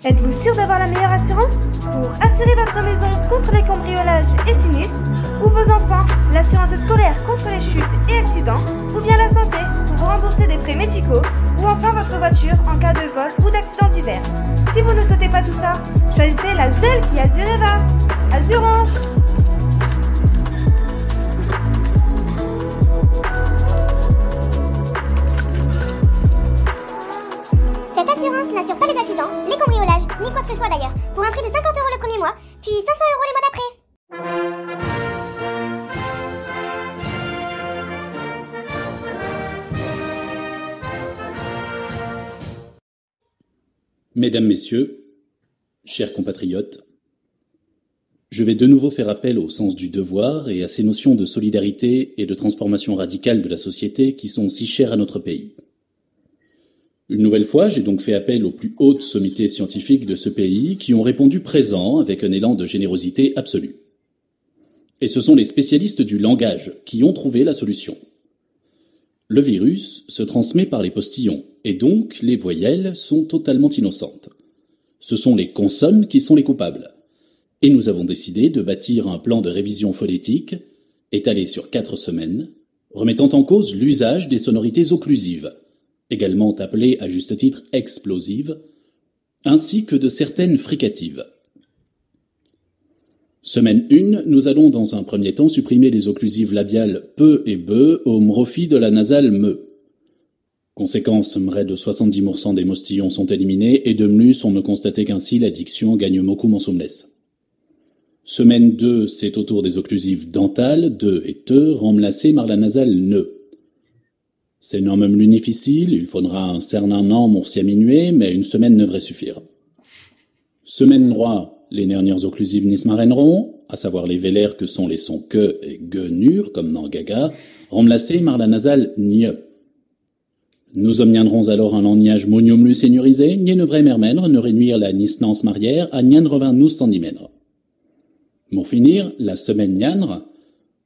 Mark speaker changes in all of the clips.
Speaker 1: Êtes-vous sûr d'avoir la meilleure assurance? Pour assurer votre maison contre les cambriolages et sinistres, ou vos enfants, l'assurance scolaire contre les chutes et accidents, ou bien la santé pour vous rembourser des frais médicaux, ou enfin votre voiture en cas de vol ou d'accident divers. Si vous ne souhaitez pas tout ça, choisissez la ZEL qui Azureva. Assurance.
Speaker 2: Cette assurance n'assure pas les accidents, les cambriolages, ni quoi que ce soit d'ailleurs, pour un prix de 50 € le premier mois, puis 500 € les mois d'après.
Speaker 3: Mesdames, Messieurs, chers compatriotes, je vais de nouveau faire appel au sens du devoir et à ces notions de solidarité et de transformation radicale de la société qui sont si chères à notre pays. Une nouvelle fois, j'ai donc fait appel aux plus hautes sommités scientifiques de ce pays qui ont répondu présent avec un élan de générosité absolue. Et ce sont les spécialistes du langage qui ont trouvé la solution. Le virus se transmet par les postillons, et donc les voyelles sont totalement innocentes. Ce sont les consonnes qui sont les coupables. Et nous avons décidé de bâtir un plan de révision phonétique, étalé sur 4 semaines, remettant en cause l'usage des sonorités occlusives, également appelées à juste titre explosives, ainsi que de certaines fricatives. Semaine 1, nous allons dans un premier temps supprimer les occlusives labiales peu et be au profit de la nasale me. Conséquence, près de 70% des mostillons sont éliminés et de plus, on ne constatait qu'ainsi la diction gagne beaucoup mensomnes. Semaine 2, c'est au tour des occlusives dentales, de et te, remplacées par la nasale ne. C'est non même l'unifficile, il faudra un certain nom pour s'y aminuer, mais une semaine devrait suffire. Semaine 3, les dernières occlusives nismarenront, à savoir les vélaires que sont les sons que et ge nur, comme dans gaga, remplacés par la nasale gne. Nous obtiendrons alors un langnage monium seniorisé, ni ne vrai mermènre, ne réduire la nisnance marière à nien revint nous cendimènre. Pour finir, la semaine nianre,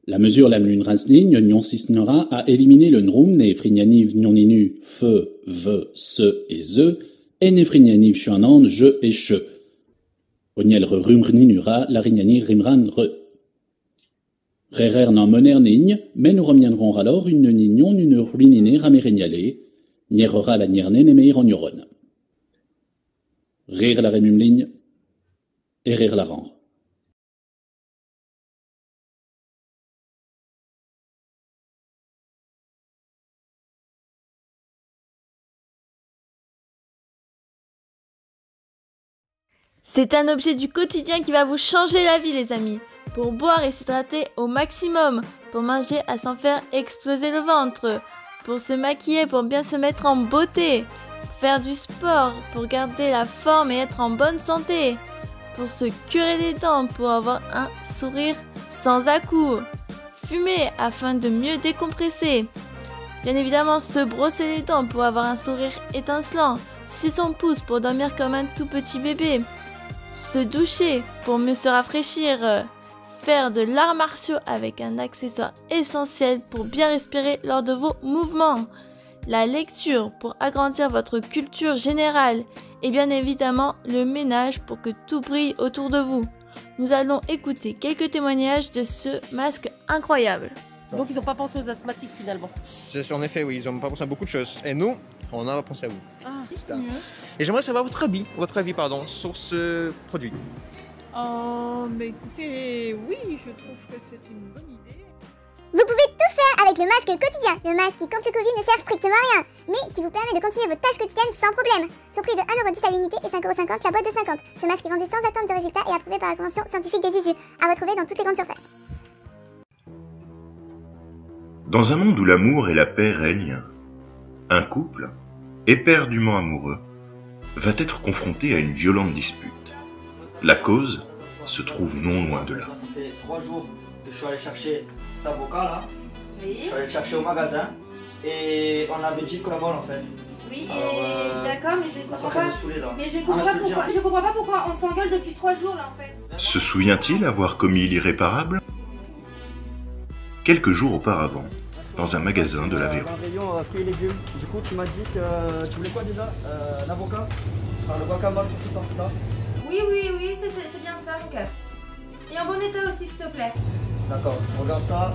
Speaker 3: la mesure la mlune rasligne nion sisnera à éliminer le nrum ne frignaniv nioninu fe, ve, se et ze, et ne frignaniv chuanan je et che. Oniel rumrninura la rignani rimran re. Rerer n'en moner nigne, mais nous reviendrons alors une nignon une ruinine ramérénialé, nierera la nierne ne meir en neuron. Rire la remum ligne, et rire la rendre.
Speaker 4: C'est un objet du quotidien qui va vous changer la vie, les amis. Pour boire et s'hydrater au maximum, pour manger à s'en faire exploser le ventre, pour se maquiller, pour bien se mettre en beauté, faire du sport, pour garder la forme et être en bonne santé, pour se curer les dents, pour avoir un sourire sans à-coups, fumer afin de mieux décompresser, bien évidemment se brosser les dents pour avoir un sourire étincelant, sucer son pouce pour dormir comme un tout petit bébé, se doucher pour mieux se rafraîchir, faire de l'arts martiaux avec un accessoire essentiel pour bien respirer lors de vos mouvements, la lecture pour agrandir votre culture générale et bien évidemment le ménage pour que tout brille autour de vous. Nous allons écouter quelques témoignages de ce masque incroyable.
Speaker 5: Donc ils n'ont pas pensé aux asthmatiques finalement.
Speaker 6: En effet, oui, ils n'ont pas pensé à beaucoup de choses. Et nous, on a pensé à vous.
Speaker 5: Ah, c'est mieux.
Speaker 6: Et j'aimerais savoir votre avis sur ce produit.
Speaker 7: Mais écoutez, oui, je trouve que c'est une bonne idée.
Speaker 2: Vous pouvez tout faire avec le masque quotidien, le masque qui contre le Covid ne sert strictement à rien, mais qui vous permet de continuer votre tâche quotidienne sans problème. Sur prix de 1,10€ à l'unité et 5,50€ la boîte de 50. Ce masque est vendu sans attente de résultats et approuvé par la Convention scientifique des usus, à retrouver dans toutes les grandes surfaces.
Speaker 8: Dans un monde où l'amour et la paix règnent, un couple, éperdument amoureux, va être confronté à une violente dispute. La cause se trouve non loin de là.
Speaker 9: Ça fait 3 jours que je suis allé chercher cet avocat là.
Speaker 10: Oui.
Speaker 9: Je suis allé le chercher au magasin et on avait dit qu'on en fait.
Speaker 10: Oui, d'accord, mais je ne comprends pas. Mais je
Speaker 9: je
Speaker 10: comprends pas pourquoi on s'engueule depuis 3 jours là en fait.
Speaker 8: Se souvient-il avoir commis l'irréparable ? Quelques jours auparavant, dans un magasin de l'Aveyron.
Speaker 9: Un rayon fruits et légumes. Du coup, tu m'as dit que tu voulais quoi déjà? Un avocat? Enfin, le guacamole, c'est ça?
Speaker 1: Oui, c'est bien ça, mon cœur. Et en bon état aussi, s'il te plaît.
Speaker 9: D'accord, regarde ça.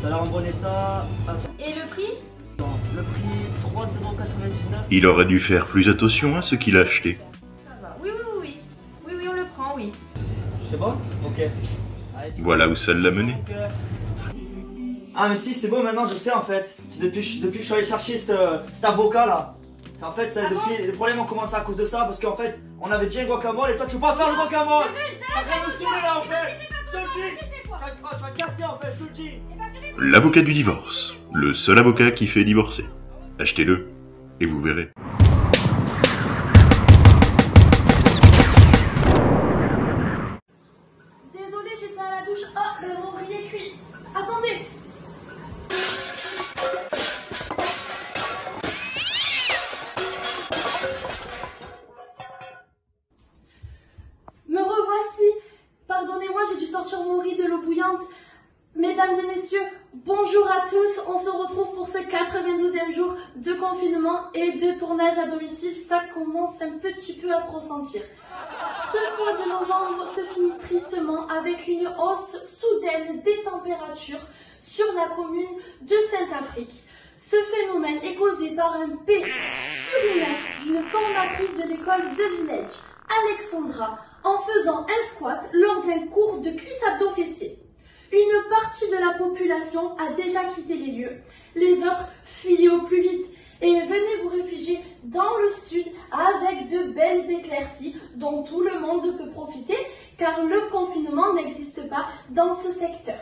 Speaker 9: Ça a l'air en bon état.
Speaker 1: Et le prix?
Speaker 9: Le prix 3,99 €.
Speaker 8: Il aurait dû faire plus attention à ce qu'il a acheté.
Speaker 1: Ça va. Oui, on le prend, oui.
Speaker 9: C'est bon? Ok. Allez,
Speaker 8: Voilà où ça l'a mené.
Speaker 9: Ah mais si, c'est bon maintenant, je sais en fait. C'est depuis que je suis allé chercher cet avocat là. C'est en fait, depuis les problèmes ont commencé à cause de ça parce qu'en fait, on avait déjà un guacamole et toi tu peux pas faire le guacamole. Arrête de saouler là en fait. Je te le dis. Tu vas te casser en fait, je te le dis.
Speaker 8: L'avocat du divorce. Le seul avocat qui fait divorcer. Achetez-le et vous verrez.
Speaker 4: Désolée, j'étais à la douche. Ah, mon riz est cuit. Attendez. Me revoici. Pardonnez-moi, j'ai dû sortir mon riz de l'eau bouillante. Mesdames et messieurs, bonjour à tous. On se retrouve pour ce 92e jour de confinement et de tournage à domicile. Ça commence un petit peu à se ressentir. Ce mois de novembre se finit tristement avec une hausse soudaine des températures sur la commune de Saint-Afrique. Ce phénomène est causé par un P surhumain d'une formatrice de l'école The Village, Alexandra, en faisant un squat lors d'un cours de cuisse abdos-fessiers. Une partie de la population a déjà quitté les lieux, les autres fuyaient au plus vite et venez vous réfugier dans le sud avec de belles éclaircies dont tout le monde peut profiter car le confinement n'existe pas dans ce secteur.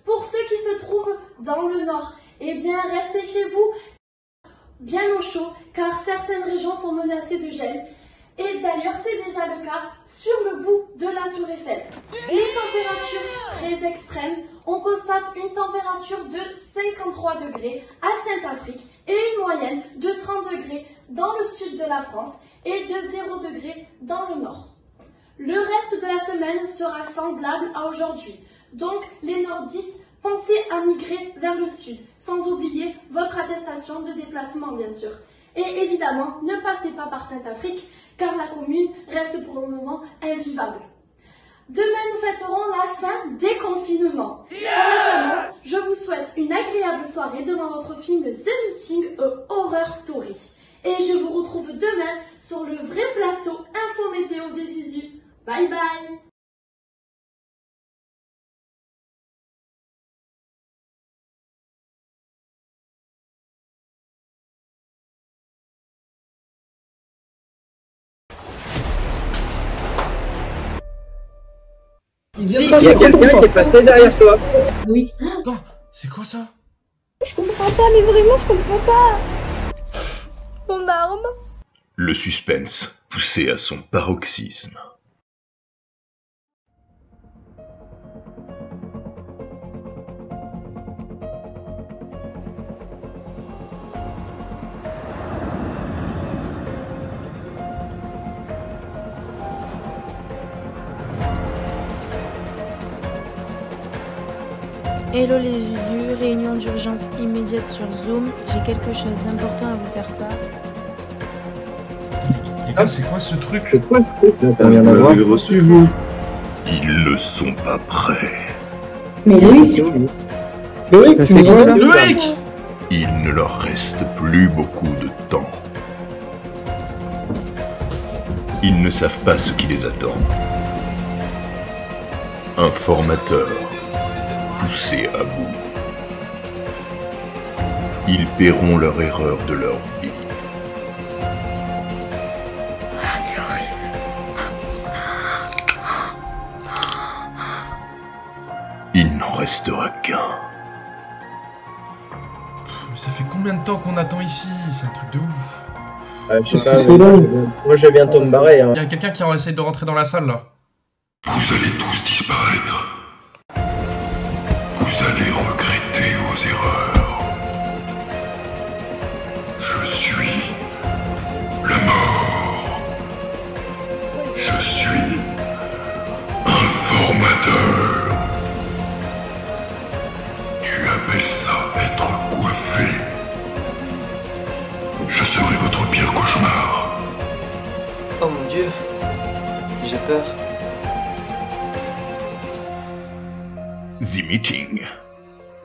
Speaker 4: Pour ceux qui se trouvent dans le nord, eh bien restez chez vous bien au chaud car certaines régions sont menacées de gel. Et d'ailleurs, c'est déjà le cas sur le bout de la Tour Eiffel. Les températures très extrêmes, on constate une température de 53 degrés à Saint-Afrique et une moyenne de 30 degrés dans le sud de la France et de 0 degrés dans le nord. Le reste de la semaine sera semblable à aujourd'hui. Donc, les nordistes, pensez à migrer vers le sud, sans oublier votre attestation de déplacement, bien sûr. Et évidemment, ne passez pas par Saint-Afrique, car la commune reste pour le moment invivable. Demain, nous fêterons la Saint-Déconfinement. En je vous souhaite une agréable soirée devant votre film The Meeting, A Horror Story. Et je vous retrouve demain sur le vrai plateau Info Météo des Usus. Bye bye.
Speaker 11: Il y a quelqu'un qui est passé derrière toi.
Speaker 12: Oui.
Speaker 13: Oh, c'est quoi ça?
Speaker 12: Je comprends pas, mais vraiment, je comprends pas. Mon arme.
Speaker 8: Le suspense poussé à son paroxysme.
Speaker 14: Hello les Usus, réunion d'urgence immédiate sur Zoom. J'ai quelque chose d'important à vous faire part.
Speaker 13: Les gars, c'est quoi ce truc?
Speaker 11: C'est quoi ce truc là? On vient d'avoir reçu vous.
Speaker 8: Ils ne sont pas prêts.
Speaker 12: Mais Loïc,
Speaker 13: Loïc!
Speaker 8: Il ne leur reste plus beaucoup de temps. Ils ne savent pas ce qui les attend. Un formateur poussé à bout. Ils paieront leur erreur de leur vie.
Speaker 12: Ah, c'est horrible.
Speaker 8: Il n'en restera qu'un.
Speaker 13: Ça fait combien de temps qu'on attend ici? C'est un truc de ouf.
Speaker 11: Je sais pas, moi je vais bientôt me barrer. Hein.
Speaker 13: Il y a quelqu'un qui essaie de rentrer dans la salle là.
Speaker 8: Vous allez tous disparaître. Vous allez regretter vos erreurs. Je suis la mort. Je suis un formateur. Tu appelles ça Je serai votre pire cauchemar.
Speaker 15: Oh mon Dieu, j'ai peur.
Speaker 8: The Meeting,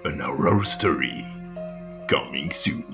Speaker 8: an horror story, coming soon.